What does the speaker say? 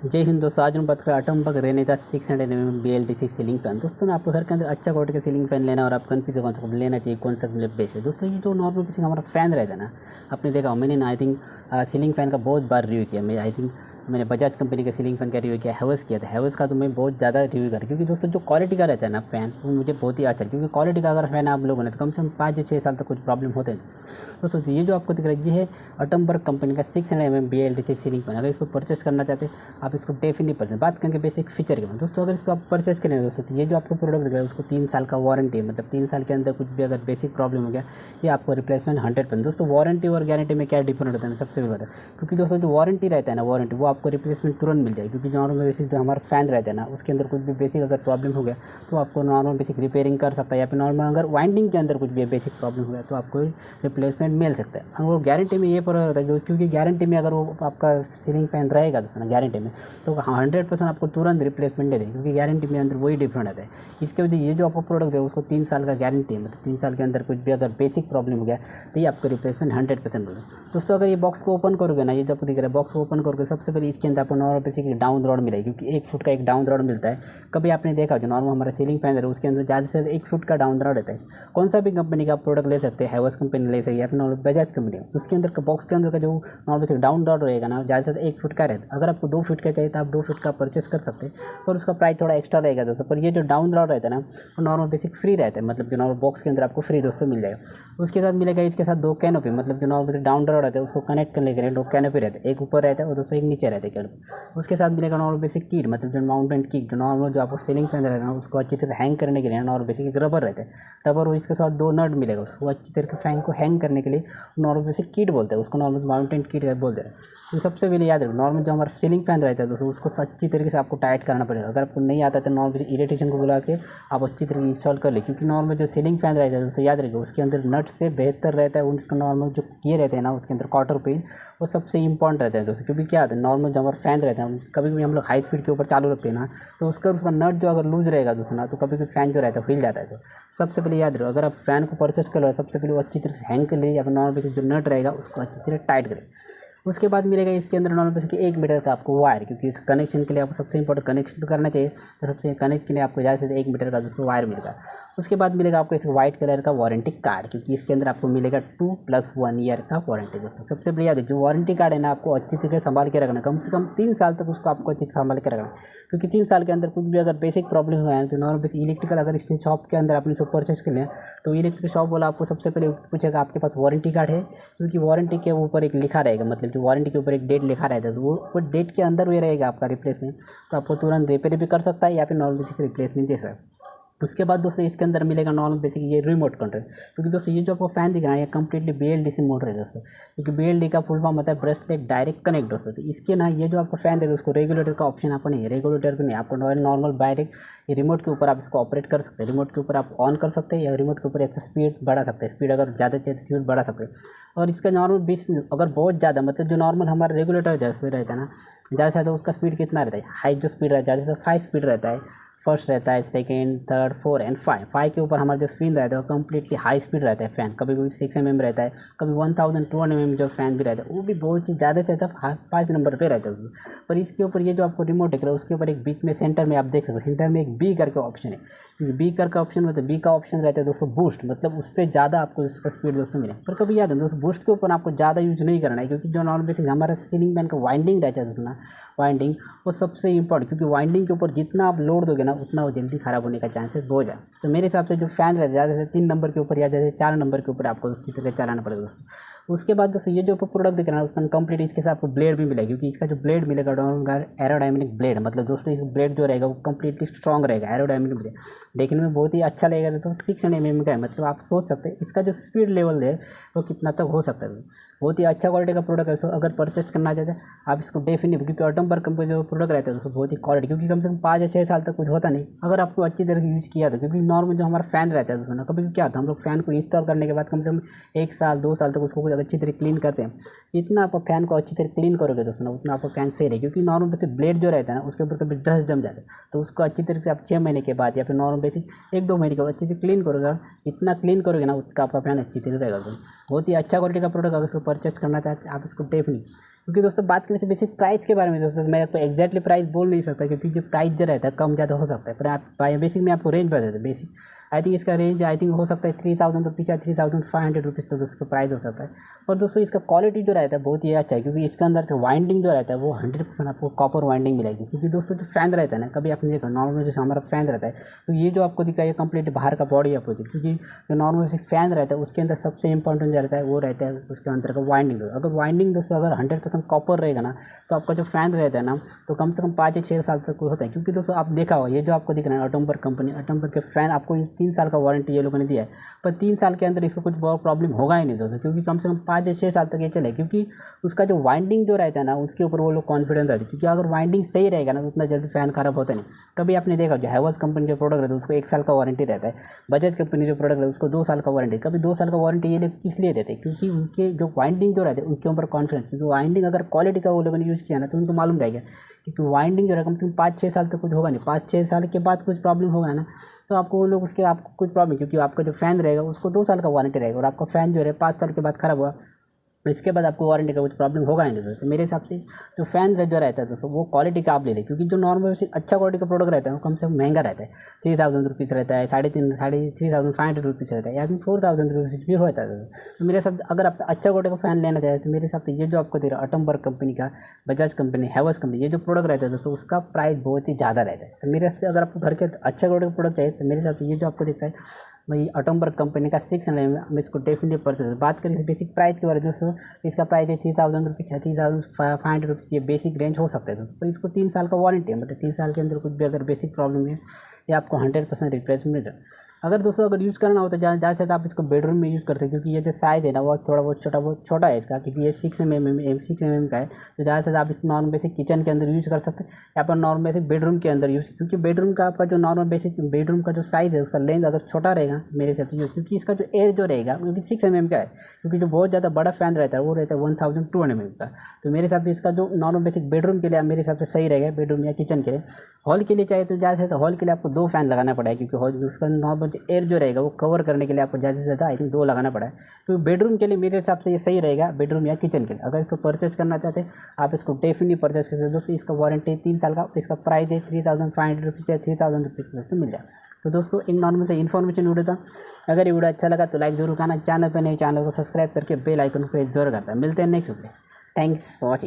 जय हिंद दोस्तों, आज हम बात करें अटम्बक रेनेदा 600 BLDC सीलिंग फैन। दोस्तों मैं आपको घर के अंदर अच्छा क्वालिटी का सीलिंग फैन लेना और आप कन्फ्यूज कौन सा लेना चाहिए, कौन सा बेस्ट है। दोस्तों ये जो नॉर्मल किसी हमारा फैन रहता है ना, आपने देखा हो, मैंने आई थिंक सीलिंग फैन का बहुत बार रिव्यू किया। मैं आई थिंक मैंने बजाज कंपनी का सीलिंग फैन का रिव्यू किया, हैवेल्स किया था। हैवेल्स का तो मैं बहुत ज़्यादा रिव्यू करा, क्योंकि दोस्तों जो क्वालिटी का रहता है ना फैन, वो मुझे बहुत ही अच्छा है। क्योंकि क्वालिटी का अगर फैन आप लोगों ने तो कम से कम 5 से 6 साल तक कुछ प्रॉब्लम होते हैं। तो सोचिए, ये जो आपको दिख रहा है ये है अटम्बर्ग कंपनी का 600 BLDC सीलिंग फैन। अगर इसको परचेस करना चाहते हैं आप इसको डेफिनेटली परचेस। बात करेंगे बेसिक फीचर के बाद। दोस्तों अगर इसको आप परचेस करें दोस्तों, तो ये जो आपको प्रोडक्ट दिख रहा है उसको 3 साल का वारंटी है। मतलब 3 साल के अंदर कुछ भी अगर बेसिक प्रॉब्लम हो गया, ये आपको रिप्लेसमेंट 100%। दोस्तों वारंटी और गारंटी में क्या डिफरेंट होता है सबसे बड़ा, क्योंकि दोस्तों जो वारंटी रहता है ना, वारंटी वो आपको रिप्लेसमेंट तुरंत मिल जाएगी। क्योंकि नॉर्मल बेसिक जो हमारा फैन रहता है ना, उसके अंदर कुछ भी बेसिक अगर प्रॉब्लम हो गया तो आपको नॉर्मल बेसिक रिपेयरिंग कर सकता है, या फिर नॉर्मल अगर वाइंडिंग के अंदर कुछ भी बेसिक प्रॉब्लम हो गया तो आपको रिप्लेसमेंट मिल सकता है। और गारंटी में ये प्रॉब्लम होता है, क्योंकि गारंटी में अगर वो आपका सीलिंग फैन रहेगा दोस्तों ना गारंटी में, तो 100% आपको तुरंत रिप्लेसमेंट दे देंगे, क्योंकि गारंटी में अंदर वही डिफरेंट आता है। इसके वजह ये जो आपको प्रोडक्ट है उसको 3 साल का गारंटी है। मतलब 3 साल के अंदर कुछ भी अगर बेसिक प्रॉब्लम हो गया तो ये आपको रिप्लेसमेंट 100% मिलेगा। दोस्तों अगर ये बॉक्स को ओपन करोगे ना, ये जो आपको दिख रहा है बॉक्स को ओपन करोगे, सबसे पहले इसके अंदर आपको नॉर्मल बेसिक डाउन रॉड मिलेगी, क्योंकि 1 फुट का एक डाउन रॉड मिलता है। कभी आपने देखा जो नॉर्मल हमारा सीलिंग फैन है उसके अंदर ज़्यादा से ज़्यादा 1 फुट का डाउन रॉड रहता है। कौन सा भी कंपनी का प्रोडक्ट ले सकते हैं, हैवेल्स कंपनी ले सकते हैं या फिर नॉर्मल बजाज कंपनी, उसके अंदर का बॉक्स के अंदर का जो नॉर्मल डाउन रॉड रहेगा ना, ज़्यादा से ज़्यादा 1 फुट का रहता है। अगर आपको 2 फुट का चाहिए तो आप 2 फुट का परचेस कर सकते हैं, पर उसका प्राइस थोड़ा एक्स्ट्रा रहेगा दोस्तों। पर ये जो डाउन रॉड रहता है ना, वो नॉर्मल बेसिक फ्री रहता है। मतलब जो नॉर्मल बॉक्स के अंदर आपको फ्री दोस्तों मिल जाएगा। उसके साथ मिलेगा इसके साथ 2 कैनोपी। मतलब जो नॉर्मल डाउन रॉड रहता है उसको कनेक्ट करने के लिए 2 कैनोपी रहते हैं, एक ऊपर रहता है और दोस्तों एक नीचे रहता है कैनोपी। उसके साथ मिलेगा नॉर्मल बेसिक किट, मतलब जो माउंटेन किट, जो नॉर्मल जो आपको सीलिंग फैन रहेगा ना उसको अच्छी तरह हैंग करने के लिए नॉर्मल बेसिक एक रबर रहता है, रबर। और इसके साथ 2 नट मिलेगा उसको अच्छी तरह के फैन को हैंग करने के लिए नॉर्मल बेसिक किट बोलते हैं उसको, नॉर्मल माउंटेन किट बोलते हैं। तो सबसे पहले याद रखो, नॉर्मल जो हमारा सीलिंग फैन रहता है दोस्तों उसको अच्छी तरीके से आपको टाइट करना पड़ेगा। अगर आपको नहीं आता तो नॉर्मल इलेक्ट्रीशियन को बुला के आप अच्छी तरीके इंस्टॉल कर ले, क्योंकि नॉर्मल जो सीलिंग फैन रहता है दोस्तों याद रखिए उसके अंदर नट से बेहतर रहता है उसका नॉर्मल जो किए रहते हैं ना उसके अंदर क्वार्टर पेज, वो सबसे इंपॉर्टेंट रहता है दोस्तों। क्योंकि क्या होता है नॉर्मल जो हमारा फैन रहता है कभी भी हम लोग हाई स्पीड के ऊपर चालू रखते हैं ना, तो उसका नट जो अगर लूज रहेगा दोस्तों ना, तो कभी भी फैन जो रहता है हिल जाता है। तो सबसे पहले याद रखो, अगर आप फैन को परचेस कर लो सबसे पहले वो अच्छी तरह से हैंग कर लीजिए, या फिर नॉर्मल बेसिक जो नट रहेगा उसको अच्छी तरह टाइट करें। उसके बाद मिलेगा इसके अंदर नॉर्मल बेसिक 1 मीटर का आपको वायर, क्योंकि इस कनेक्शन के लिए आपको सबसे इंपॉर्टेंट कनेक्शन करना चाहिए, तो सबसे कनेक्ट के लिए आपको ज़्यादा से 1 मीटर का दोस्तों वायर मिलेगा। उसके बाद मिलेगा आपको इस वाइट कलर का वारंटी कार्ड, क्योंकि इसके अंदर आपको मिलेगा 2+1 ईयर का वारंटी दोस्तों। सबसे बढ़िया है जो वारंटी कार्ड है ना, आपको अच्छी तरीके से संभाल के रखना, कम से कम 3 साल तक उसको आपको अच्छे से संभाल के रखना। क्योंकि 3 साल के अंदर कुछ भी अगर बेसिक प्रॉब्लम हुआ है तो नॉर्मल बेसिक इलेक्ट्रिकल अगर इस शॉप के अंदर आपने इसको परचेस कर लिया, तो इलेक्ट्रिक शॉप वाला आपको सबसे पहले पूछेगा आपके पास वारंटी कार्ड है, क्योंकि वारंटी के ऊपर एक लिखा रहेगा, मतलब जो वारंटी के ऊपर एक डेट लिखा रहता है, तो वो डेट के अंदर हुए रहेगा आपका रिप्लेसमेंट, तो आपको तुरंत रिपेयर भी कर सकता है या फिर नॉर्मल बेसिक रिप्लेसमेंट दे सकता है। उसके बाद दोस्तों इसके अंदर मिलेगा नॉर्मल बेसिक ये रिमोट कंट्रोल, क्योंकि दोस्तों ये जो आपको फैन दिख रहा है ये कंप्लीटली BLDC मोटर है दोस्तों। क्योंकि BLD का फुल फॉर्म होता है ब्रेसलेट डायरेक्ट कनेक्ट दोस्तों। तो इसके ना ये जो आपको फैन देगा उसको रेगुलेटर का ऑप्शन आपको नहीं है, रेगुलेटर को नहीं, आपको नॉर्मल डायरेक्ट ये रिमोट के ऊपर आप इसको ऑपरेट कर सकते हैं। रिमोट के ऊपर आप ऑन कर सकते हैं या रिमोट के ऊपर एक स्पीड बढ़ा सकते हैं, स्पीड अगर ज़्यादा चाहिए तो स्पीड बढ़ा सकते हैं। और इसका नॉर्मल बीच अगर बहुत ज़्यादा, मतलब जो नॉर्मल हमारा रेगुलेटर जैसे रहता है ना, ज़्यादा से ज़्यादा उसका स्पीड कितना रहता है, हाई जो स्पीड रहता है ज़्यादा से 5 स्पीड रहता है, फर्स्ट रहता है, सेकेंड, थर्ड, 4 एंड 5 के ऊपर हमारा जो स्पिन रहता है वो कम्प्लीटली हाई स्पीड रहता है फैन। कभी कभी 6 mm रहता है, कभी 1200 mm जो फैन भी रहता है वो भी बहुत चीज़ ज़्यादा से ज़्यादा 5 नंबर पे रहता है उसमें। पर इसके ऊपर ये जो आपको रिमोट दिख रहा है उसके ऊपर एक बीच में सेंटर में आप देख सकते हो, सेंटर में एक बी करके ऑप्शन है, क्योंकि बी करके ऑप्शन मतलब बी का ऑप्शन रहता है दोस्तों बूस्ट, मतलब उससे ज़्यादा आपको उसका स्पीड दोस्तों मिले। पर कभी याद है दोस्तों बूस्ट के ऊपर आपको ज़्यादा यूज नहीं करना है, क्योंकि जो नॉर्मल बेसिक हमारा सीलिंग फैन का वाइंडिंग रहता है दोस्तों ना, वाइंडिंग वो सबसे इंपॉर्टेंट, क्योंकि वाइंडिंग के ऊपर जितना आप लोड दोगे ना उतना वो जल्दी ख़राब होने का चांसेस बहुत है। तो मेरे हिसाब से जो फैन रहता है ज़्यादा से 3 नंबर के ऊपर या जैसे 4 नंबर के ऊपर आपको अच्छी तरह चलाना पड़ेगा दोस्तों। उसके बाद दोस्तों ये जो प्रोडक्ट दिख रहा है उसका कंप्लीट इसके साथ आपको ब्लेड भी मिलेगा, क्योंकि इसका जो ब्लेड मिलेगा एरोडायनेमिक ब्लेड, मतलब दोस्तों इस ब्लेड जो रहेगा वो कंप्लीटली स्ट्रॉन्ग रहेगा, एरोडायनेमिक ब्लेड देखने में बहुत ही अच्छा लगेगा दोस्तों। 600 mm का है, मतलब आप सोच सकते हैं इसका जो स्पीड लेवल है वो कितना तक हो सकता है। बहुत ही अच्छा क्वालिटी का प्रोडक्ट है। सो अगर परचेज करना चाहते हैं आप इसको डेफिनेटली, क्योंकि अटम्बर्ग कंपनी जो प्रोडक्ट रहता है दोस्तों बहुत ही क्वालिटी, क्योंकि कम से कम 5 या 6 साल तक कुछ होता नहीं अगर आपको अच्छी तरह से यूज़ किया था। क्योंकि नॉर्मल जो हमारा फैन रहता है दोस्तों ना, कभी क्या था हम लोग फैन को इंस्टॉल करने के बाद कम से कम 1 साल 2 साल तक उसको कुछ अच्छी तरह क्लीन करते हैं। जितना आप फैन को अच्छी तरह क्लीन करोगे दोस्तों ना उतना आपका फैन सही रहेगा, क्योंकि नॉर्मल बेसिक ब्लेड जो रहता है ना उसके ऊपर कभी डस्ट जम जाता है, तो उसको अच्छी तरह से आप 6 महीने के बाद या फिर नॉर्मल बेसिक 1-2 महीने के बाद अच्छे से क्लीन करोगे, इतना क्लीन करोगे ना उतना आपका फैन अच्छी तरह रहेगा। बहुत ही अच्छा क्वालिटी का प्रोडक्ट, अगर उसको परचेज करना चाहते हैं आप इसको डेफिनेटली क्योंकि दोस्तों बात करें तो बेसिक प्राइस के बारे में दोस्तों मैं आपको एक्जैक्टली प्राइस बोल नहीं सकता, क्योंकि जो प्राइस जो रहता है कम ज़्यादा हो सकता है, पर आप बेसिक में आपको रेंज बता देते हैं। बेसिक आई थिंक इसका रेंज आई थिंक हो सकता है 3000 रुपीज़ या 3500 रुपीज़ तक उसका प्राइस हो सकता है। और दोस्तों इसका क्वालिटी जो रहता है बहुत ही अच्छा है, क्योंकि इसके अंदर जो वाइंडिंग जो रहता है वो 100% आपको कॉपर वाइंडिंग मिलेगी। क्योंकि दोस्तों जो फैन रहता है ना, कभी आपने देखा नॉर्मल जैसे हमारा फैन रहता है, तो ये जो आपको दिखा है कंप्लीट बाहर का बॉडी आपको दिखा, क्योंकि जो नॉर्मल से फैन रहता है उसके अंदर सबसे इंपॉर्टेंट जो रहता है वो रहता है उसके अंदर का वाइंडिंग। अगर वाइंडिंग दोस्तों अगर 100% कॉपर रहेगा ना, तो आपका जो फैन रहता है ना तो कम से कम 5 या 6 साल तक होता है। क्योंकि दोस्तों आप देखा हो ये जो आपको दिख रहा है अटम्बर कंपनी, अटम्बर के फैन आपको 3 साल का वारंटी ये लोगों ने दिया है, पर 3 साल के अंदर इसको कुछ बहुत प्रॉब्लम होगा ही नहीं दोस्तों, क्योंकि कम से कम 5 या 6 साल तक ये चले। क्योंकि उसका जो वाइंडिंग जो रहता है ना उसके ऊपर वो लोग कॉन्फिडेंस रहते हैं, क्योंकि अगर वाइंडिंग सही रहेगा ना तो उतना जल्दी फैन खराब होता नहीं। कभी आपने देखा जो हैवेल्स कंपनी जो प्रोडक्ट रहता है उसको 1 साल का वारंटी रहता है, बजाज कंपनी जो प्रोडक्ट है उसको 2 साल का वारंटी। कभी 2 साल का वारंटी ये लोग किस लिए देते हैं, क्योंकि उनके जो वाइंडिंग जो रहते हैं उनके ऊपर कॉन्फिडेंस, क्योंकि वाइंडिंग अगर क्वालिटी का वो लोगों ने यूज़ किया ना तो उनको मालूम रहेगा, क्योंकि वाइंडिंग जो है कम से कम 5-6 साल तक कुछ होगा नहीं। 5-6 साल के बाद कुछ प्रॉब्लम होगा ना तो आपको वो लोग उसके आपको कुछ प्रॉब्लम, क्योंकि आपका जो फैन रहेगा उसको 2 साल का वारंटी रहेगा, और आपका फैन जो है 5 साल के बाद खराब हुआ तो इसके बाद आपको वारंटी का कुछ प्रॉब्लम होगा ही नहीं दोस्तों। तो मेरे हिसाब से जो फैन जो रहता है दोस्तों वो क्वालिटी का आप ले लें, क्योंकि जो नॉर्मल अच्छा क्वालिटी का प्रोडक्ट रहता है वो कम से कम महंगा रहता है। 3000 रुपीज़ रहता है, 3500 रुपीज़ रहता है, या फिर 4000 रुपीज़ भी होता है। तो मेरे हिसाब से अगर आप अच्छा क्वालिटी का फैन लेना चाहें तो मेरे हिसाब से ये जो आपको दे रहा है अटम्बर कंपनी का, बजाज कंपनी, हैवेल्स कंपनी, ये जो प्रोडक्ट रहता है दोस्तों उसका प्राइस बहुत ही ज़्यादा रहता है। तो मेरे हिसाब से अगर आपको घर के अच्छा क्वालिटी का प्रोडक्ट चाहिए तो मेरे हिसाब से ये जो आपको दिखता है वही अटम्बर कंपनी का 600 में इसको डेफिनेटली परचेज। बात करें बेसिक प्राइस के बारे में दोस्तों, इसका प्राइस है 3000 रुपीज़, 3500 रुपीज़, ये बेसिक रेंज हो सकता है दोस्तों। तो इसको 3 साल का वारंटी है, मतलब 3 साल के अंदर कुछ भी अगर बेसिक प्रॉब्लम है ये आपको 100% रिप्लेस मिल जाए। अगर दोस्तों अगर यूज़ करना हो तो ज़्यादा से ज़्यादा आप इसको बेडरूम में यूज़ करते हैं, क्योंकि ये जो साइज़ है ना वो थोड़ा बहुत छोटा है इसका, क्योंकि ये 6 mm का है। तो ज़्यादा से ज़्यादा आप इसको नॉर्मल बेसिक किचन के अंदर यूज़ कर सकते हैं, या फिर नॉर्मल बेसिक बेडरूम के अंदर यूज़, क्योंकि बेडरूम का आपका जो नॉर्मल बेसिक बेडरूम का जो साइज़ है उसका लेंथ अगर छोटा रहेगा मेरे हिसाब से यूज़, क्योंकि इसका जो एयर जो रहेगा वो भी 6 mm का है, क्योंकि जो बहुत ज़्यादा बड़ा फैन रहता है वो रहता है 1200 mm का। तो मेरे हिसाब से इसका जो नॉर्मल बेसिक बेडरूम के लिए मेरे हिसाब से सही रहेगा, बेडरूम या किचन के लिए। हॉल के लिए चाहिए तो ज़्यादा से ज़्यादा हॉल के लिए आपको 2 फैन लगाना पड़ा है, क्योंकि हॉल उसका नॉर्मल एयर जो रहेगा वो कवर करने के लिए आपको ज़्यादा से ज़्यादा आई थिंक 2 लगाना पड़ा है। तो बेडरूम के लिए मेरे हिसाब से ये सही रहेगा, बेडरूम या किचन के लिए। अगर इसको परचेज करना चाहते हैं आप इसको डेफिनेटली परचेज कर सकते हैं दोस्तों। इसका वारंटी 3 साल का, इसका प्राइस है 3500 रुपीज़ या 3000 रुपीज़ तो मिल जाए। तो दोस्तों एक नॉर्मल से इन्फॉर्मेशन वीडियो था। अगर ये वीडियो अच्छा लगा तो लाइक जरूर करना, चैनल पर नए चैनल को सब्सक्राइब करके बेल आइकन को प्रेस जरूर करता है। मिलते हैं next video. Thanks for watching.